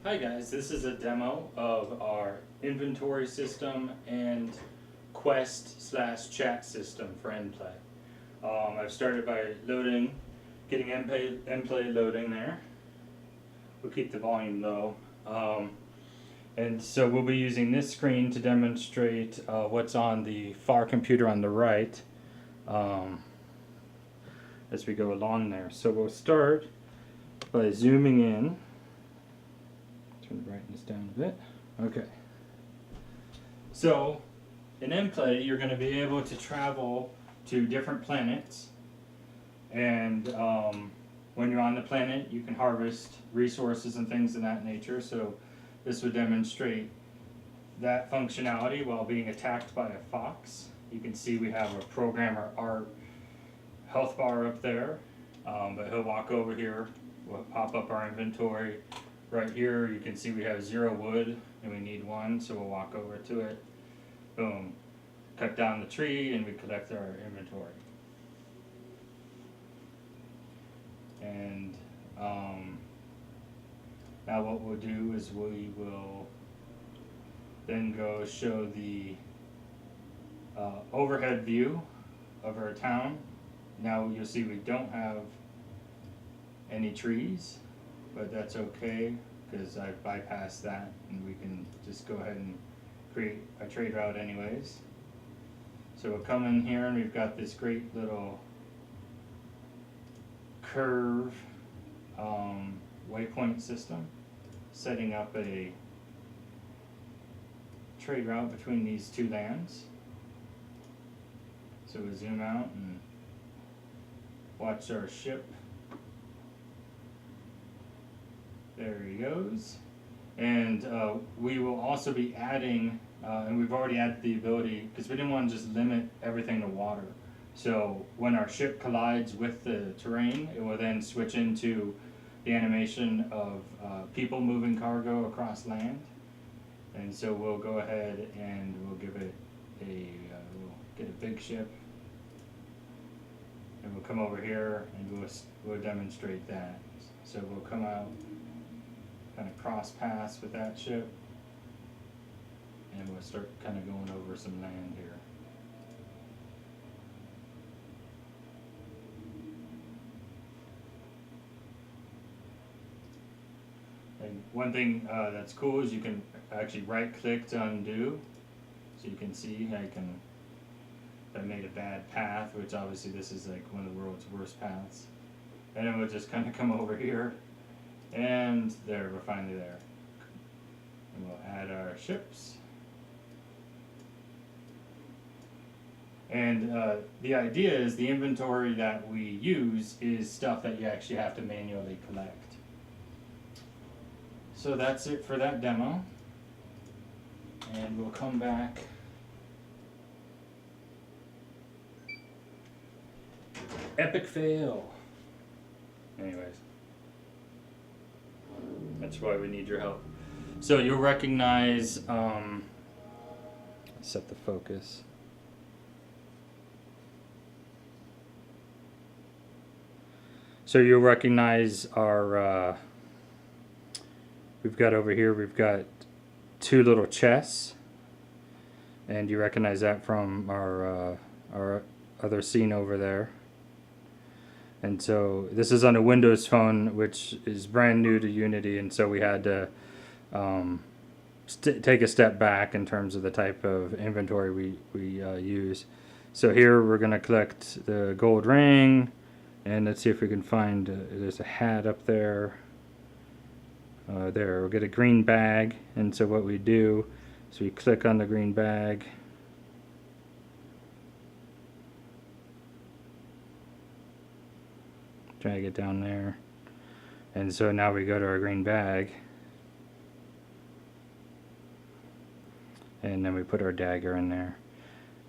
Hi guys, this is a demo of our inventory system and quest/chat system for endplay. I've started by getting endplay loading there. We'll keep the volume low. And so we'll be using this screen to demonstrate what's on the far computer on the right as we go along there. So we'll start by zooming in. Turn the brightness down a bit. Okay. So in endplay, you're going to be able to travel to different planets, and when you're on the planet, you can harvest resources and things of that nature. So this would demonstrate that functionality while being attacked by a fox. You can see we have a programmer art health bar up there, but he'll walk over here. We'll pop up our inventory. Right here you can see we have 0 wood and we need 1, so we'll walk over to it. Boom. Cut down the tree and we collect our inventory. And now what we'll do is we will then go show the overhead view of our town. Now you'll see we don't have any trees, but that's okay because I've bypassed that and we can just go ahead and create a trade route anyways. So we'll come in here and we've got this great little curve waypoint system setting up a trade route between these two lands. So we zoom out and watch our ship. There he goes. And we will also be adding, and we've already added the ability, because we didn't want to just limit everything to water. So when our ship collides with the terrain, it will then switch into the animation of people moving cargo across land. And so we'll go ahead and we'll give it we'll get a big ship. And we'll come over here and we'll demonstrate that. So we'll come out, kind of cross paths with that ship, and we'll start kind of going over some land here. And one thing that's cool is you can actually right click to undo, so you can see I made a bad path, which obviously this is like one of the world's worst paths. And then we'll just kind of come over here, and there, we're finally there. And we'll add our ships. And the idea is the inventory that we use is stuff that you actually have to manually collect. So that's it for that demo. And we'll come back. Epic fail. Anyways. That's why we need your help. So you'll recognize, set the focus. So you'll recognize our, we've got over here, we've got 2 little chests. And you recognize that from our other scene over there. And so this is on a Windows phone, which is brand new to Unity, and so we had to take a step back in terms of the type of inventory we use. So here we're going to collect the gold ring, and let's see if we can find, there's a hat up there. There, we'll get a green bag, and so what we do is we click on the green bag. Drag it down there, and so now we go to our green bag, and then we put our dagger in there.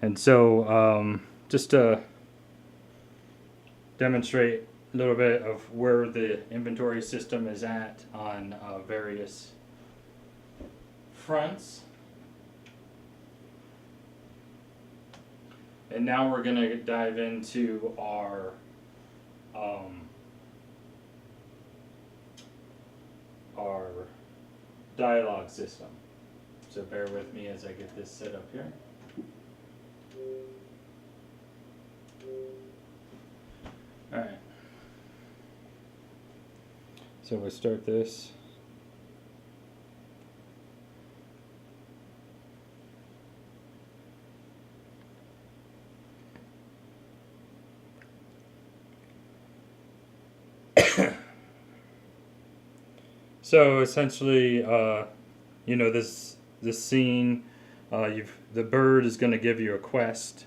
And so just to demonstrate a little bit of where the inventory system is at on various fronts. And now we're going to dive into our dialogue system. So bear with me as I get this set up here. Alright. So we'll start this. So essentially, you know, this scene, the bird is going to give you a quest.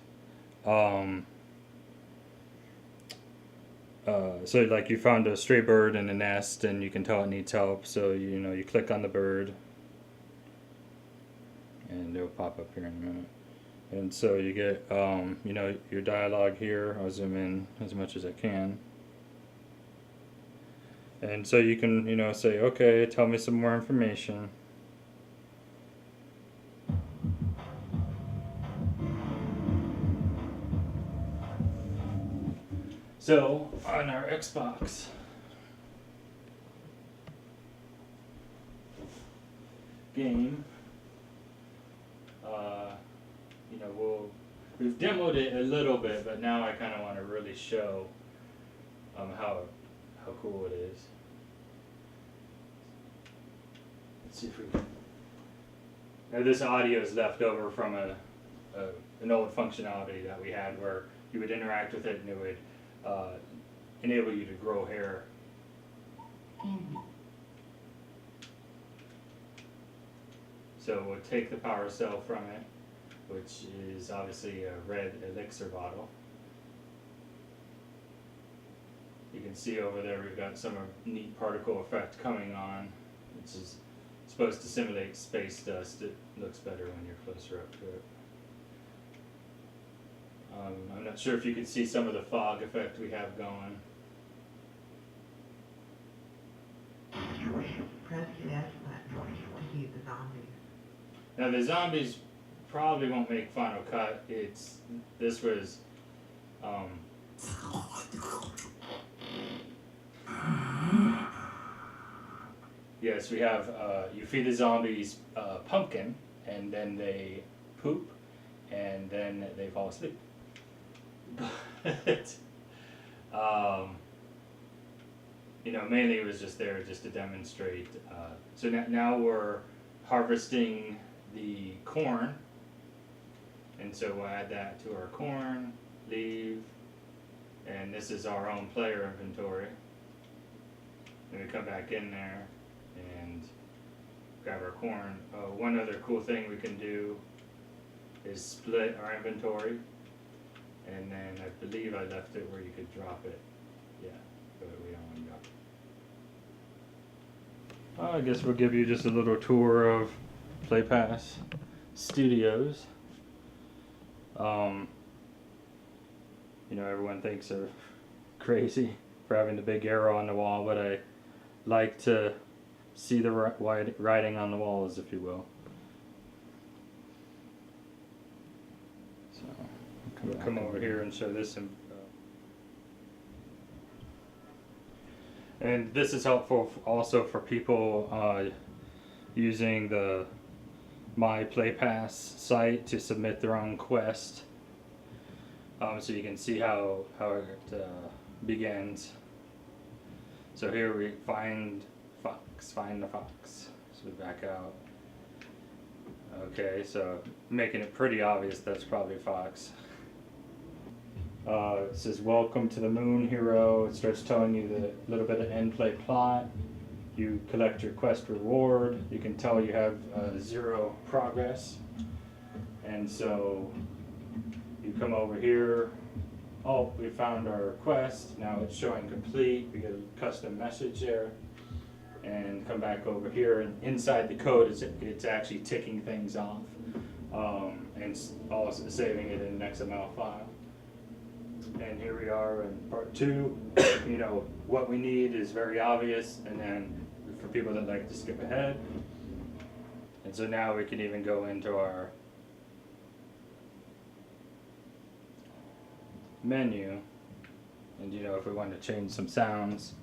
So like you found a stray bird in a nest, and you can tell it needs help. So you know you click on the bird, and it'll pop up here in a minute. And so you get you know, your dialogue here. I'll zoom in as much as I can. And so you can, you know, say, okay, tell me some more information. So on our Xbox, game, you know, we've demoed it a little bit, but now I kind of want to really show how cool it is. Let's see if we can. Now this audio is left over from an old functionality that we had where you would interact with it and it would enable you to grow hair. So we'll take the power cell from it, which is obviously a red elixir bottle. You can see over there we've got some neat particle effect coming on, which is supposed to simulate space dust. It looks better when you're closer up to it. I'm not sure if you can see some of the fog effect we have going. Press the S button to keep the zombies. Now the zombies probably won't make Final Cut. This was yes, we have you feed the zombies pumpkin, and then they poop, and then they fall asleep. But you know, mainly it was just there just to demonstrate. So now we're harvesting the corn, and so we'll add that to our corn, leave, and this is our own player inventory. Then we come back in there and grab our corn. One other cool thing we can do is split our inventory, and then I believe I left it where you could drop it. Yeah, but we don't want to drop it. I guess we'll give you just a little tour of PlayPass Studios. You know, everyone thinks they're crazy for having the big arrow on the wall, but I like to see the writing on the walls, if you will. So we'll come over here and show this. And this is helpful also for people using the My PlayPass site to submit their own quest. So you can see how it begins. So here we find the fox. So we back out. Okay, so making it pretty obvious that's probably a fox. It says welcome to the moon, hero. It starts telling you the little bit of endplay plot. You collect your quest reward. You can tell you have 0 progress. And so you come over here. Oh, we found our quest. Now it's showing complete. We get a custom message there. And come back over here, and inside the code it's actually ticking things off, and also saving it in an XML file. And here we are in part 2. You know, what we need is very obvious, and then for people that like to skip ahead. And so now we can even go into our menu, and you know, if we want to change some sounds,